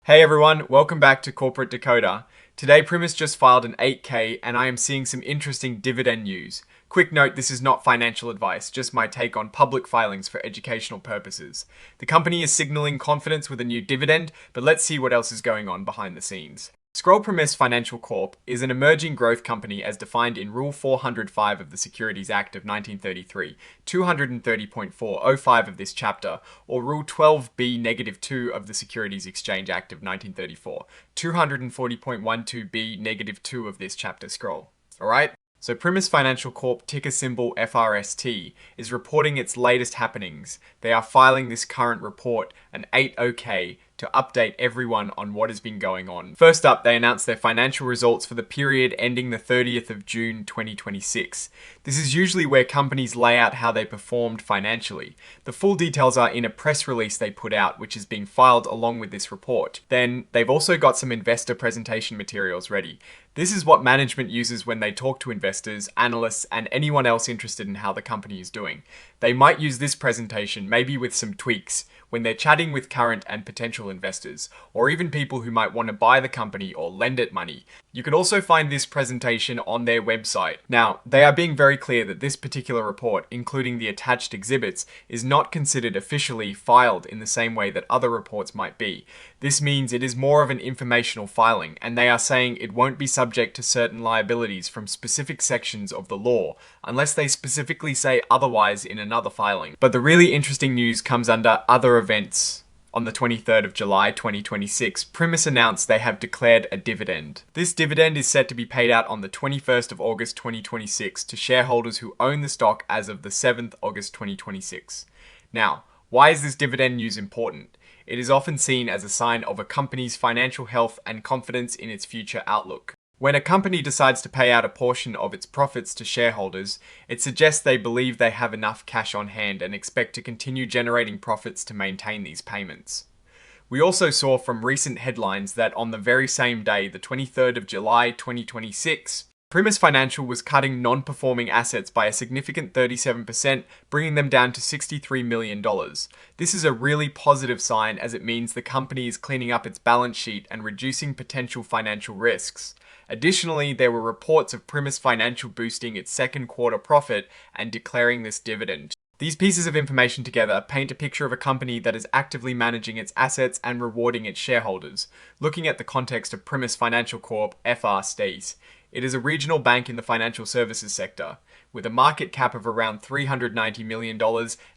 Hey everyone, welcome back to Corporate Decoder. Today Primis just filed an 8K and I am seeing some interesting dividend news. Quick note, this is not financial advice, just my take on public filings for educational purposes. The company is signaling confidence with a new dividend, but let's see what else is going on behind the scenes. P.R.I.M.I.S Financial Corp is an emerging growth company as defined in Rule 405 of the Securities Act of 1933, 230.405 of this chapter, or Rule 12B-2 of the Securities Exchange Act of 1934, 240.12B-2 of this chapter scroll. Alright? So Primis Financial Corp, ticker symbol FRST, is reporting its latest happenings. They are filing this current report, an 8OK, to update everyone on what has been going on. First up, they announced their financial results for the period ending the 30th of June 2026. This is usually where companies lay out how they performed financially. The full details are in a press release they put out, which is being filed along with this report. Then, they've also got some investor presentation materials ready. This is what management uses when they talk to investors, analysts, and anyone else interested in how the company is doing. They might use this presentation, maybe with some tweaks, when they're chatting with current and potential investors, or even people who might want to buy the company or lend it money. You can also find this presentation on their website. Now, they are being very clear that this particular report, including the attached exhibits, is not considered officially filed in the same way that other reports might be. This means it is more of an informational filing, and they are saying it won't be subject to certain liabilities from specific sections of the law, unless they specifically say otherwise in another filing. But the really interesting news comes under other events. On the 23rd of July 2026, Primis announced they have declared a dividend. This dividend is set to be paid out on the 21st of August 2026 to shareholders who own the stock as of the 7th August 2026. Now, why is this dividend news important? It is often seen as a sign of a company's financial health and confidence in its future outlook. When a company decides to pay out a portion of its profits to shareholders, it suggests they believe they have enough cash on hand and expect to continue generating profits to maintain these payments. We also saw from recent headlines that on the very same day, the 23rd of July 2026, Primis Financial was cutting non-performing assets by a significant 37%, bringing them down to $63 million. This is a really positive sign as it means the company is cleaning up its balance sheet and reducing potential financial risks. Additionally, there were reports of Primis Financial boosting its second quarter profit and declaring this dividend. These pieces of information together paint a picture of a company that is actively managing its assets and rewarding its shareholders. Looking at the context of Primis Financial Corp, FRST, it is a regional bank in the financial services sector, with a market cap of around $390 million,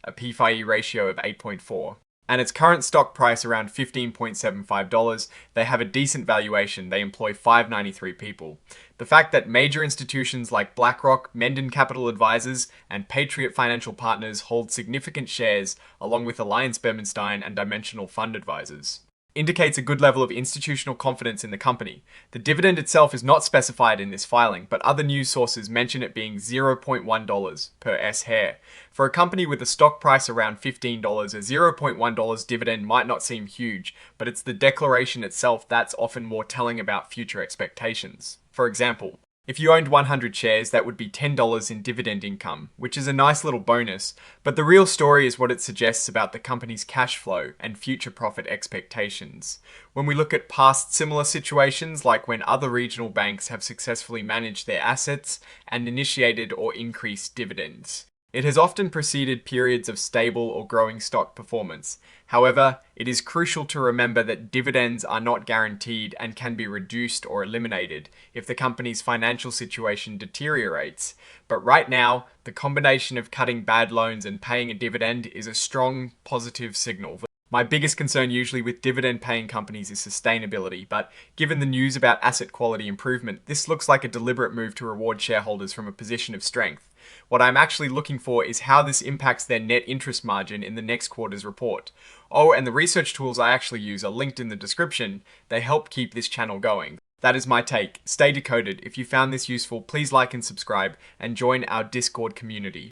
a P/E ratio of 8.4. And its current stock price around $15.75, they have a decent valuation. They employ 593 people. The fact that major institutions like BlackRock, Menden Capital Advisors, and Patriot Financial Partners hold significant shares, along with AllianceBernstein and Dimensional Fund Advisors, indicates a good level of institutional confidence in the company. The dividend itself is not specified in this filing, but other news sources mention it being $0.1 per S-share. For a company with a stock price around $15, a $0.1 dividend might not seem huge, but it's the declaration itself that's often more telling about future expectations. For example, if you owned 100 shares, that would be $10 in dividend income, which is a nice little bonus, but the real story is what it suggests about the company's cash flow and future profit expectations. When we look at past similar situations, like when other regional banks have successfully managed their assets and initiated or increased dividends, it has often preceded periods of stable or growing stock performance. However, it is crucial to remember that dividends are not guaranteed and can be reduced or eliminated if the company's financial situation deteriorates. But right now, the combination of cutting bad loans and paying a dividend is a strong positive signal. My biggest concern usually with dividend-paying companies is sustainability, but given the news about asset quality improvement, this looks like a deliberate move to reward shareholders from a position of strength. What I'm actually looking for is how this impacts their net interest margin in the next quarter's report. Oh, and the research tools I actually use are linked in the description. They help keep this channel going. That is my take. Stay decoded. If you found this useful, please like and subscribe, and join our Discord community.